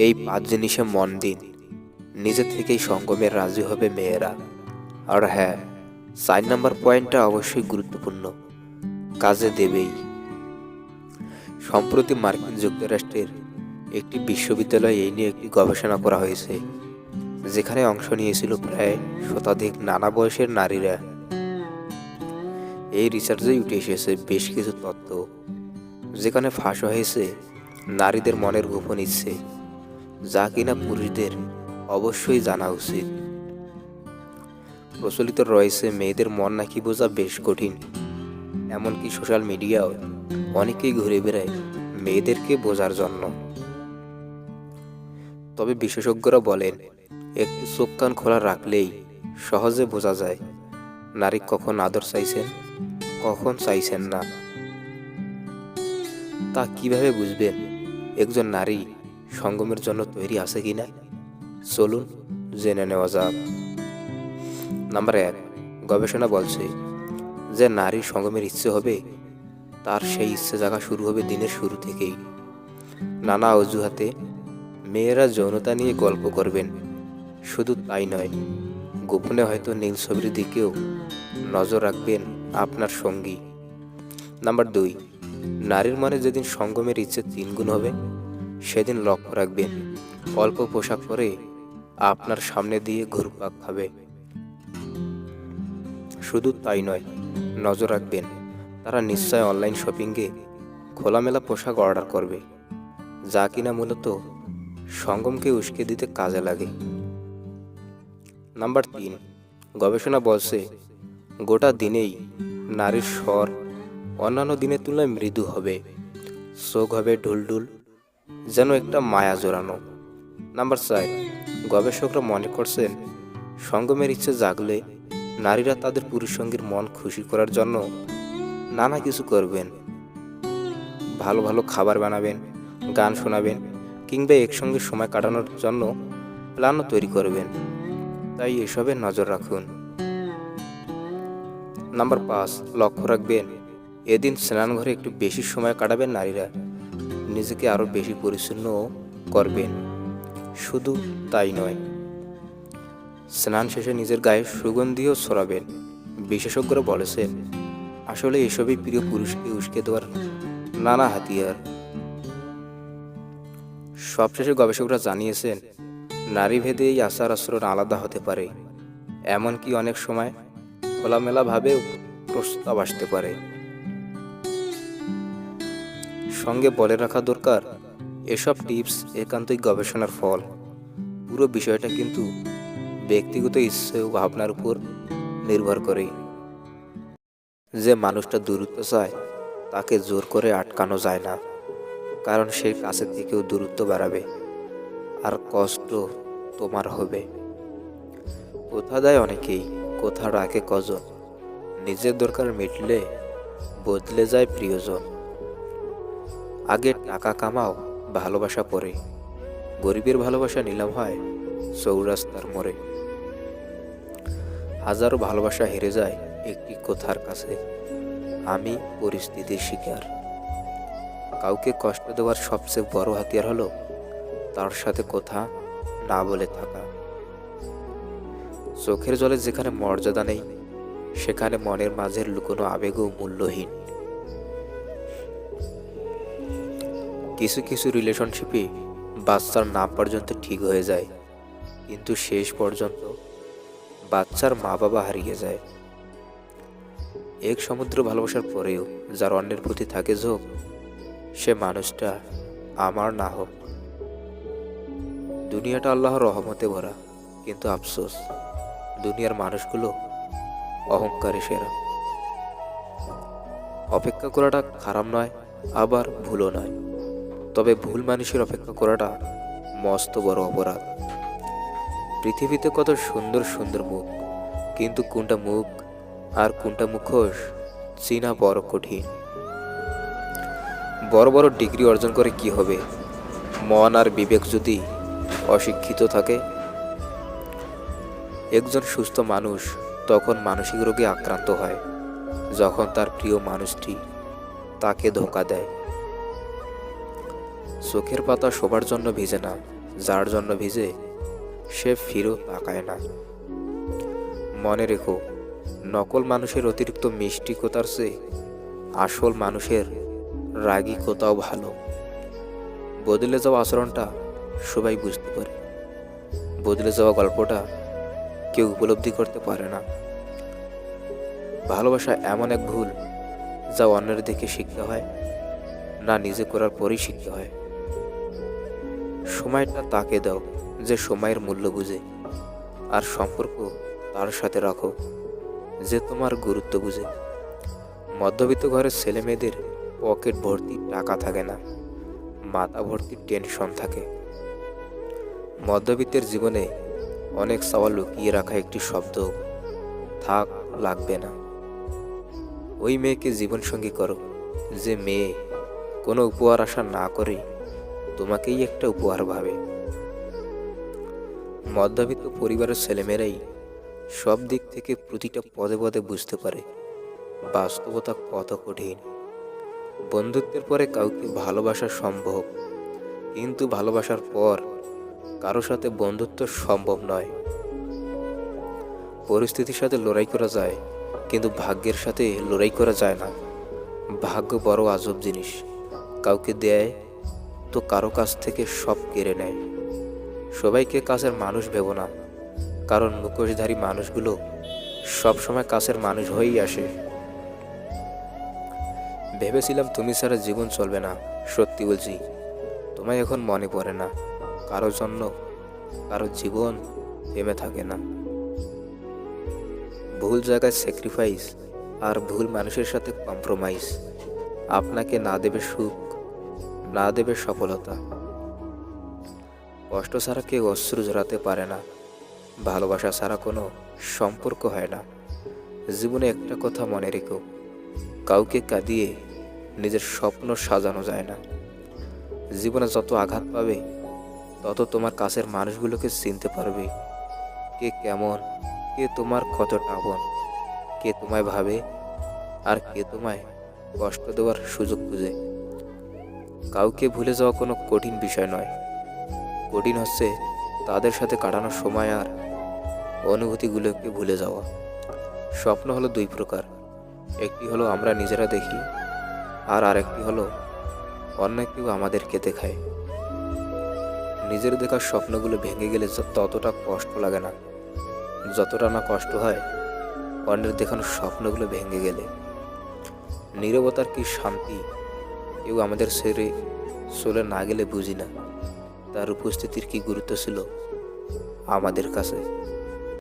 এই 5 জিনিসে মন দিন, নিজে থেকেই সঙ্গমে রাজি হবে মেয়েরা। আর হ্যাঁ, 4 নাম্বার পয়েন্টটা অবশ্যই গুরুত্বপূর্ণ, কাজে দেবেই। সম্প্রতি মার্কিন যুক্তরাষ্ট্রের একটি বিশ্ববিদ্যালয়ে এই নিয়ে একটি গবেষণা করা হয়েছে, যেখানে অংশ নিয়েছিল প্রায় শতাধিক নানা বয়সের নারীরা। এই রিসার্চেই উঠে এসেছে বেশ কিছু তথ্য, যেখানে ফাঁস হয়েছে নারীদের মনের গোপন ইচ্ছে, যা কিনা পুরুষদের অবশ্যই জানা উচিত। প্রচলিত রয়েছে মেয়েদের মন নাকি বোঝা বেশ কঠিন, এমনকি সোশ্যাল মিডিয়াও অনেকেই ঘুরে বেড়ায় মেয়েদেরকে বোঝার জন্য। তবে বিশেষজ্ঞরা বলেন, একটু চোখ কান খোলা রাখলেই সহজে বোঝা যায় নারী কখন আদর চাইছেন, কখন চাইছেন না। তা কিভাবে বুঝবেন একজন নারী সঙ্গমের জন্য তৈরি আছে কিনা? চলুন জেনে নেওয়া যাক। নাম্বার 1, গবেষণা বলছে যে নারীর সঙ্গমের ইচ্ছে হবে, তার সেই ইচ্ছে জাগা শুরু হবে দিনের শুরু থেকেই। নানা অজুহাতে মেয়েরা যৌনতা নিয়ে গল্প করবেন, শুধু তাই নয়, গোপনে হয়তো নীল ছবির দিকেও নজর রাখবেন আপনার সঙ্গী। নাম্বার 2, নারীর মনে যেদিন সঙ্গমের ইচ্ছে 3 গুণ হবে, সেদিন লক্ষ্য রাখবেন অল্প পোশাক পরে আপনার সামনে দিয়ে ঘুরপাক খাবে। শুধু তাই নয়, নজর রাখবেন তারা নিশ্চয় অনলাইন শপিংয়ে খোলামেলা পোশাক অর্ডার করবে, যা কিনা মূলত সঙ্গমকে উস্কে দিতে কাজে লাগে। নাম্বার 3, গবেষণা বলছে গোটা দিনেই নারীর স্বর অন্যান্য দিনের তুলনায় মৃদু হবে, চোখ হবে ঢুলঢুল, যেন একটা মায়া জোরানো। নাম্বার 4, গবেষকরা মনে করছেন সঙ্গমের ইচ্ছে জাগলে নারীরা তাদের পুরুষ সঙ্গীর মন খুশি করার জন্য নানা কিছু করবেন। ভালো ভালো খাবার বানাবেন, গান শোনাবেন, কিংবা একসঙ্গে সময় কাটানোর জন্য প্ল্যানও তৈরি করবেন। তাই এসবে নজর রাখুন। নাম্বার 5, লক্ষ্য রাখবেন এদিন স্নানঘরে একটু বেশি সময় কাটাবেন নারীরা, নিজেকে আরও বেশি পরিচ্ছন্নও করবেন। শুধু তাই নয়, স্নান শেষে নিজের গায়ে সুগন্ধিও ছড়াবেন। বিশেষজ্ঞরা বলেছেন আসলে এসবই প্রিয় পুরুষকে উস্কে দেওয়ার নানা হাতিয়ার। সবশেষে গবেষকরা জানিয়েছেন নারীভেদে এই আচার আচরণ আলাদা হতে পারে, এমনকি অনেক সময় খোলামেলাভাবেও প্রস্তাব আসতে পারে। সঙ্গে বলে রাখা দরকার, এসব টিপস একান্তই গবেষণার ফল। পুরো বিষয়টা কিন্তু ব্যক্তিগত ইচ্ছে ও ভাবনার উপর নির্ভর করে। যে মানুষটা দূরত্ব চায় তাকে জোর করে আটকানো যায় না, কারণ সে কাছের দিকেও দূরত্ব বাড়াবে, আর কষ্ট তোমার হবে। কথা দেয় অনেকেই, কথা রাখে কজন। নিজের দরকার মিটলে বদলে যায় প্রিয়জন। আগে টাকা কামাও, ভালোবাসা পরে। গরিবের ভালোবাসা নিলাম হয় চৌরাস্তার মোড়ে। হাজারো ভালোবাসা হেরে যায় একটি কথার কাছে, আমি পরিস্থিতির শিকার। কাউকে কষ্ট দেওয়ার সবচেয়ে বড় হাতিয়ার হলো তার সাথে কথা না বলে থাকা। চোখের জলে যেখানে মর্যাদা নেই, সেখানে মনের মাঝের লুকোনো আবেগও মূল্যহীন। কিছু কিছু রিলেশনশিপে বাচ্চার নাম পর্যন্ত ঠিক হয়ে যায়, কিন্তু শেষ পর্যন্ত বাচ্চার মা বাবা হারিয়ে যায়। এক সমুদ্র ভালোবাসার পরেও যার অন্যের প্রতি থাকে ঝোঁক, সে মানুষটা আমার না হোক। দুনিয়াটা আল্লাহর রহমতে ভরা, কিন্তু আফসোস দুনিয়ার মানুষগুলো অহংকারে সেরা। অপেক্ষা করাটা খারাপ নয়, আবার ভুলও নয়, তবে ভুল মানুষের অপেক্ষা করাটা মস্ত বড় অপরাধ। পৃথিবীতে কত সুন্দর সুন্দর মুখ, কিন্তু কোনটা মুখ আর কোনটা মুখোশ চেনা বড় কঠিন। বড় বড় ডিগ্রি অর্জন করে কি হবে, মন আর বিবেক যদি অশিক্ষিত থাকে? একজন সুস্থ মানুষ তখন মানসিক রোগে আক্রান্ত হয়, যখন তার প্রিয় মানুষটি তাকে ধোঁকা দেয়। চোখের পাতা সবার জন্য ভিজে না, যার জন্য ভিজে সে ফিরেও তাকায় না। মনে রেখো, নকল মানুষের অতিরিক্ত মিষ্টিকতার চেয়ে আসল মানুষের রাগিকতাও ভালো। বদলে যাওয়া আচরণটা সবাই বুঝতে পারে, বদলে যাওয়া গল্পটা কেউ উপলব্ধি করতে পারে না। ভালোবাসা এমন এক ভুল যা অন্যের দেখে শিখতে হয় না, নিজে করার পরেই শিখতে হয়। সময়টা তাকে দাও যে সময়ের মূল্য বুঝে, আর সম্পর্ক তার সাথে রাখো যে তোমার গুরুত্ব বুঝে। মধ্যবিত্ত ঘরের ছেলে মেয়েদের পকেট ভর্তি টাকা থাকে না, মাথা ভর্তি টেনশন থাকে। মধ্যবিত্তের জীবনে অনেক সওয়াল লুকিয়ে রাখা একটি শব্দ, থাক, লাগবে না। ওই মেয়েকে জীবনসঙ্গী করো যে মেয়ে কোনো উপহার আশা না করে তোমাকেই একটা উপহার ভাবে। মধ্যবিত্ত পরিবারের ছেলেমেয়েরাই সব দিক থেকে প্রতিটা পদে পদে বুঝতে পারে বাস্তবতা কত কঠিন। বন্ধুত্বের পরে কাউকে ভালোবাসা সম্ভব, কিন্তু ভালোবাসার পর কারো সাথে বন্ধুত্ব সম্ভব নয়। পরিস্থিতির সাথে লড়াই করা যায়, কিন্তু ভাগ্যের সাথে লড়াই করা যায় না। ভাগ্য বড় আজব জিনিস, কাউকে দেয় তো কারো কাছ থেকে সব কেড়ে নেয়। সবাইকে কাছের মানুষ ভেবো না, কারণ মুখোশধারী মানুষগুলো সবসময় কাছের মানুষ হয়েই আসে। ভেবেছিলাম তুমি ছাড়া জীবন চলবে না, সত্যি বলছি তোমায় এখন মনে পড়ে না। কারো জন্য কারো জীবন থেমে থাকে না। ভুল জায়গায় স্যাক্রিফাইস আর ভুল মানুষের সাথে কম্প্রোমাইজ আপনাকে না দেবে সুখ, না দেবে সফলতা। কষ্ট ছাড়া কেউ অশ্রু ঝরাতে পারে না, ভালোবাসা ছাড়া কোনো সম্পর্ক হয় না। জীবনে একটা কথা মনে রেখো, কাউকে কাঁদিয়ে নিজের স্বপ্ন সাজানো যায় না। জীবনে যত আঘাত পাবে তত তোমার কাছের মানুষগুলোকে চিনতে পারবে, কে কেমন, কে তোমার কতটা আপন, কে তোমায় ভাবে আর কে তোমায় কষ্ট দেওয়ার সুযোগ খুঁজে। কাউকে ভুলে যাওয়া কোনো কঠিন বিষয় নয়, কঠিন হচ্ছে তাদের সাথে কাটানো সময় আর অনুভূতিগুলোকে ভুলে যাওয়া। স্বপ্ন হলো দুই প্রকার, একটি হলো আমরা নিজেরা দেখি, আর আরেকটি হলো অন্য কেউ আমাদেরকে দেখায়। নিজের দেখা স্বপ্নগুলো ভেঙে গেলে ততটা কষ্ট লাগে না, যতটা না কষ্ট হয় অন্যের দেখানো স্বপ্নগুলো ভেঙে গেলে। নীরবতার কি শান্তি কেউ আমাদের ছেড়ে চলে না গেলে বুঝি না তার উপস্থিতির কি গুরুত্ব ছিল আমাদের কাছে।